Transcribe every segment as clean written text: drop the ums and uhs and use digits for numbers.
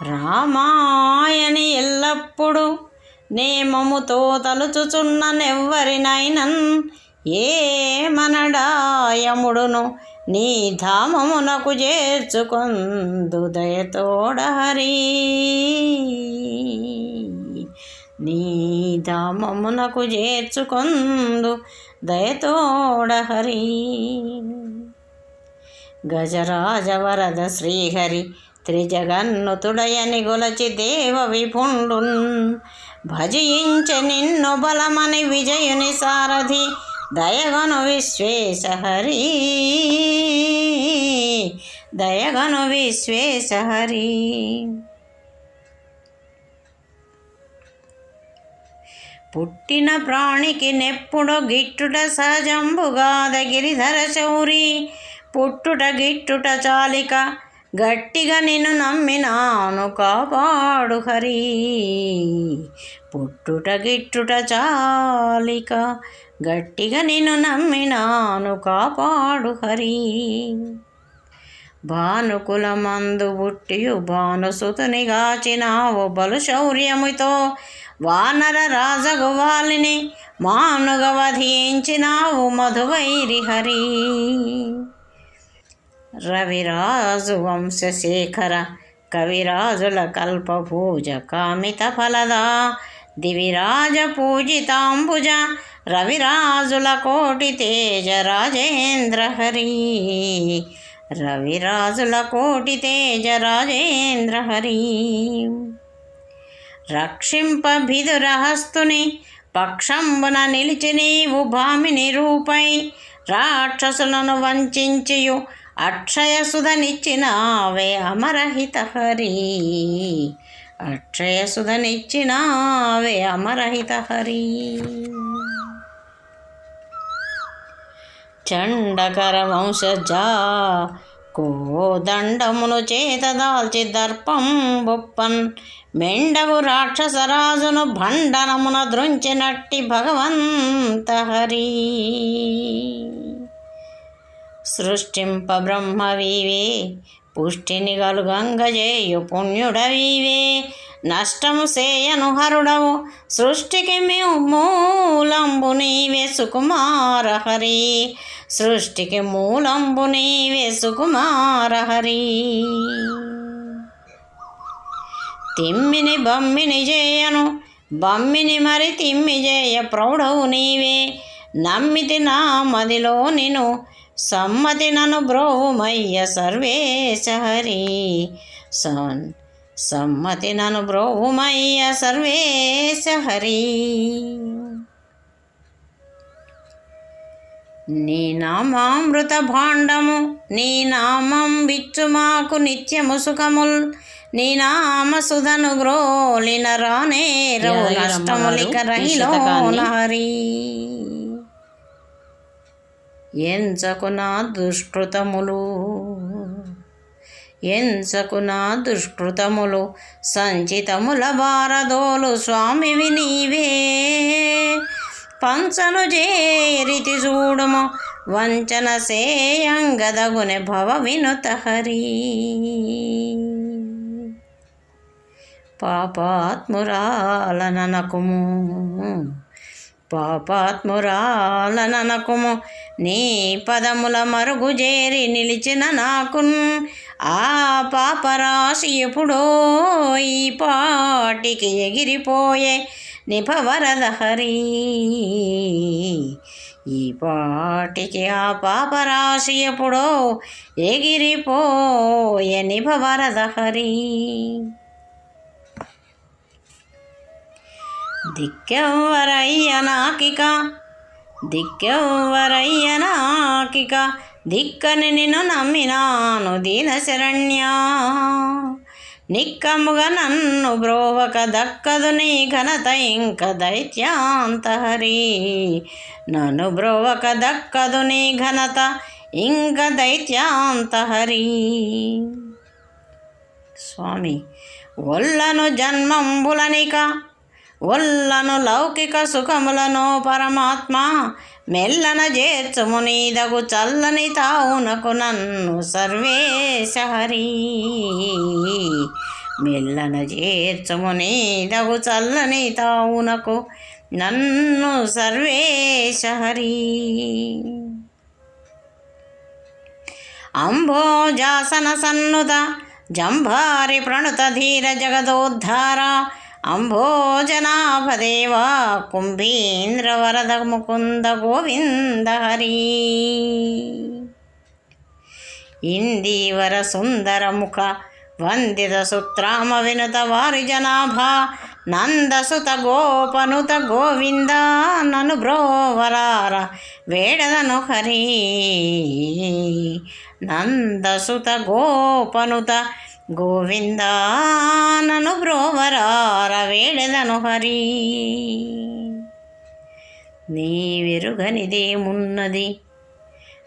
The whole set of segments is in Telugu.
రామాయని ఎల్లప్పుడు నేమముతో తలుచుచున్ననెవ్వరినైనన్ ఏ మనడాయముడును నీ ధామమునకు చేర్చుకొందు దయతోడ హరి. నీ ధామమునకు చేర్చుకొందు దయతోడ హరి. గజరాజ వరద శ్రీహరి త్రిజగన్నుతుడయని గొలచి దేవ విపుండున్ భజించె నిన్ను బలమని విజయుని సారథి దయగను విశ్వేశ హరి. దయగను విశ్వేశ హరి. పుట్టిన ప్రాణికి నెప్పుడు గిట్టుట సహజంబుగాద గిరిధర శౌరి. పుట్టుట గిట్టుట చాలిక గట్టిగా నిన్ను నమ్మినాను కాపాడు హరి. పుట్టుట గిట్టుట చాలిక గట్టిగా నిన్ను నమ్మినాను కాపాడు హరి. భానుకుల మందు బుట్టియు భానుసుతుని గాచినావు బలు శౌర్యముతో. వానర రాజగువాలిని మానుగ వధించినావు మధువైరి హరి. రవిరాజు వంశశేఖర కవిరాజుల కల్పభూజ కామిత ఫలదా. దివిరాజ పూజితాంబుజ రవిరాజుల కోటి తేజ రాజేంద్ర హరి. రవిరాజుల కోటి తేజ రాజేంద్ర హరి. రక్షింప భిదురహస్తుని పక్షంబున నిలిచి నీవు భామిని రూపై. రాక్షసులను వంచియు అక్షయసుధనిచ్చినావే అమరహిత హరి. అక్షయసుధనిచ్చినావే అమరహిత హరి. చండకర వంశజా కోదండమును చేతదాల్చి దర్పం బొప్పన్ మెండగు రాక్షసరాజును భండనమున దృంచినట్టి భగవంత హరి. సృష్టింప బ్రహ్మవీవే పుష్టిని గలుగంగజేయు పుణ్యుడవీవే. నష్టము సేయను హరుడవు సృష్టికి మూలంబు నీవే సుకుమార హరి. సృష్టికి మూలంబు నీవే సుకుమార హరి. తిమ్మిని బమ్మిని చేయను బమ్మిని మరి తిమ్మి చేయ ప్రౌఢవు నీవే. నమ్మితి నా మదిలో నిను సమ్మతి నను బ్రోవుమయ్య సర్వేశ హరి. సమ్మతి నను బ్రోవుమయ్య సర్వేశ హరి. నీ నామామృత భాండము నీ నామం విచ్చు మాకు నిత్యము సుఖముల్. నీ నామ సుధను గ్రోలిన రానే రవు నష్టములిక రహిలోన హరి. ఎంచకు నా దుష్కృతములు ఎంచకు నా దుష్కృతములు సంచితముల భారదోలు స్వామివి నీవే. పంచను చేరితి చూడుము వంచన సేయంగదగునె భవ వినుత హరి. పాపాత్మురాలనకుము పాపాత్మురాలనకుము నీ పదముల మరుగు చేరి నిలిచిన నాకున్. ఆ పాపరాశి ఎప్పుడో ఈ పాటికి ఎగిరిపోయే నిభవరద హరి. ఈ పాటికి ఆ పాపరాశి ఎప్పుడో ఎగిరిపోయే నిభవరద హరి. దిక్కెవ్వరయ్య నాకిక దిక్కెవ్వరయ్య నాకిక దిక్కని నిన్ను నమ్మినాను దీన శరణ్యా. నిక్కముగా నన్ను బ్రోవక దక్కదు నీ ఘనత ఇంక దైత్యాంత హరి. నన్ను బ్రోవక దక్కదు నీ ఘనత ఇంక దైత్యాంత హరి. స్వామి ఒల్లను జన్మంబులనిక ఒల్లను లౌకిక సుఖములను పరమాత్మ మెల్లన చేర్చుము నీదగు చల్లని తావునకు నన్ను సర్వేశ హరి. మెల్లన చేర్చుము నీదగు చల్లని తావునకు నన్ను సర్వేశ హరి. అంభోజాసన సన్నుత జంభారి ప్రణుత ధీర జగదోద్ధార అంభోజనాభదేవ కుంభీంద్ర వరద ముకుంద గోవింద హరి. ఇందీవర సుందర ముఖ వందిత సుత్రామ వినుత వారి జనాభా నందసుత గోపనుత గోవింద నను బ్రోవరార వేడదను హరి. నందసుత గోపనుత గోవింద నను బ్రోవరార వేడదను హరి. నీ వెరుగనిదేమున్నది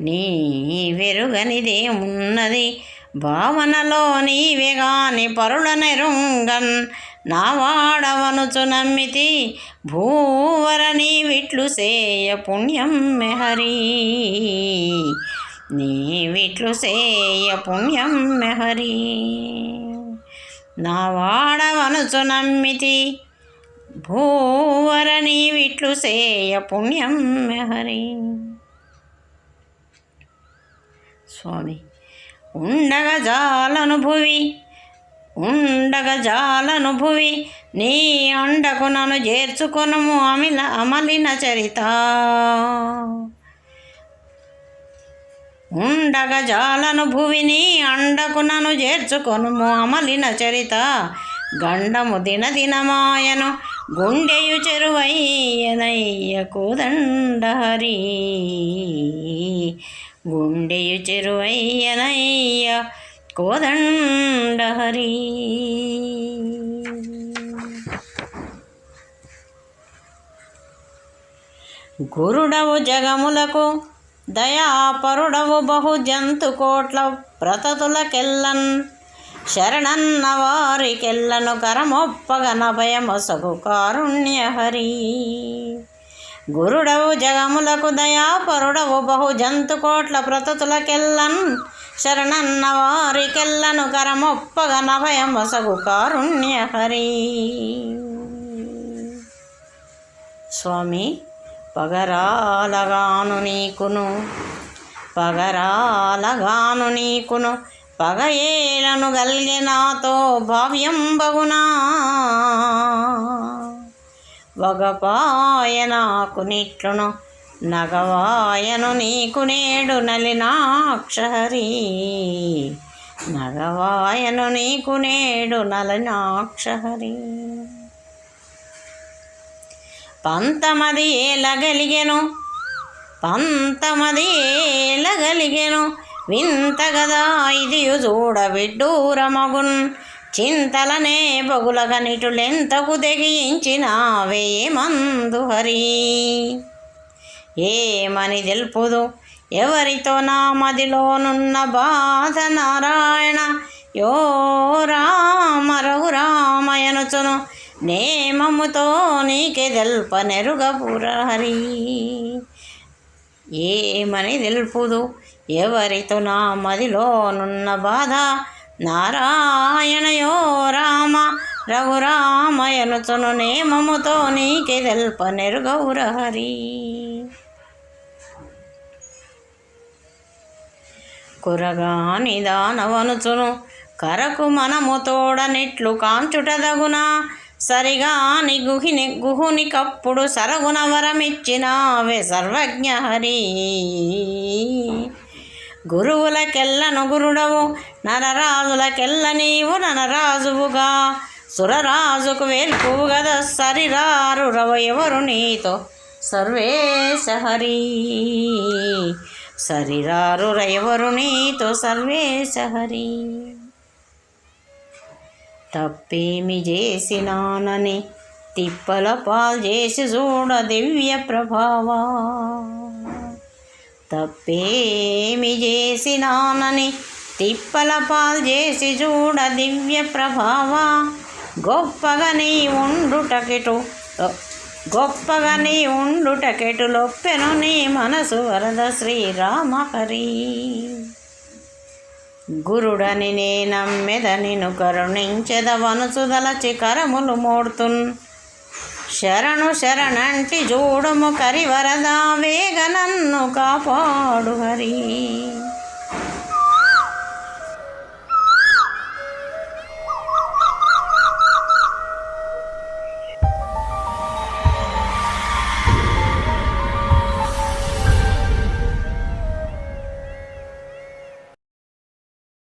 నీ వెరుగనిదేమున్నది భావనలో నీవెగాని పరుల నెరుంగన్ నా వాడవనుచు నమ్మితి భూవర నీవిట్లు సేయ పుణ్యం మెహరి. నీవిట్లు సేయ పుణ్యం మెహరి. నా వాడవనుచు నమ్మితి భూవర నీవిట్లు సేయ పుణ్యం మెహరి. స్వామి ఉండగా జాలను భువి నీ అండకు నన్ను చేర్చుకొనుము అమలిన చరిత. ఉండగా జాలను భువి నీ అండకు నన్ను చేర్చుకొనుము అమలిన చరిత. గండము దినదినమాయను గుండెయు చెరువయ్యనయ్య కోదండ హరి. గుండెయు చెరువయ్యనయ్య కోదండ హరి. గురుడవు జగములకు దయాపరుడవు బహు జంతు కోట్ల ప్రతతులకెల్లన్ శరణన్న వారికెల్లను కరమొప్పగ నభయమొసగు కారుణ్య హరి. గురుడవు జగములకు దయాపరుడవు బహు జంతు కోట్ల ప్రతతులకెల్లన్ శరణన్న వారికెల్లను కరమొప్పగ నభయమొసగు కారుణ్య హరి. స్వామి పగరాలగాను నీకును పగయేలను గల్గె నాతో భావ్యం బగునా. వగపాయ నాకు నిట్లును నగవాయను నీకు నేడు నలినాక్ష హరి. నగవాయను నీకు నేడు నలినాక్ష హరి. పంతమది ఏలగలిగెను వింతగదా ఇదియు చూడ విడ్డూరమగున్. చింతలనే బొగులగ నిటులెంతకు తెగించినావే మందు హరి. ఏమని తెలుపుదు ఎవరితో నా మదిలోనున్న బాధ నారాయణ. యో రామ రఘురామయనుచును నేమముతో నీకే తెల్ప నెరుగపుర హరి. ఏమని తెలుపుదు ఎవరితో నా మదిలోనున్న బాధ నారాయణ. యో రామ రఘురామయనుచును నేమముతో నీకే తెల్ప నెరుగౌర హరి. కురగాని దానవనుచును కరకు మనము తోడనిట్లు కాంచుటదగునా. సరిగాని గుహుని కప్పుడు సరగుణ వరమిచ్చినావే సర్వజ్ఞ హరి. గురువులకెల్లను గురుడవు నరరాజులకెల్ల నీవు నరరాజువుగా. సురరాజుకు వేల్పువు గద సరిరారు రవ ఎవరు నీతో సర్వేశ హరి. సరిరారు ఎవరు నీతో సర్వేశ హరి. తప్పేమి చేసినానని తిప్పల పాలు చేసి చూడ దివ్య ప్రభావా. తప్పేమి చేసినానని తిప్పల పాలు చేసి చూడ దివ్య ప్రభావా. గొప్పగా నీ ఉండుటకెటు లొప్పెను నీ మనసు వరద శ్రీరామ హరి. గురుడని నే నమ్మెద నిను కరుణించెదవనుసుదలచి కరములు మోడుతున్ శరణు శరణంటి జోడుము కరివరదా వేగ నన్ను కాపాడు హరి.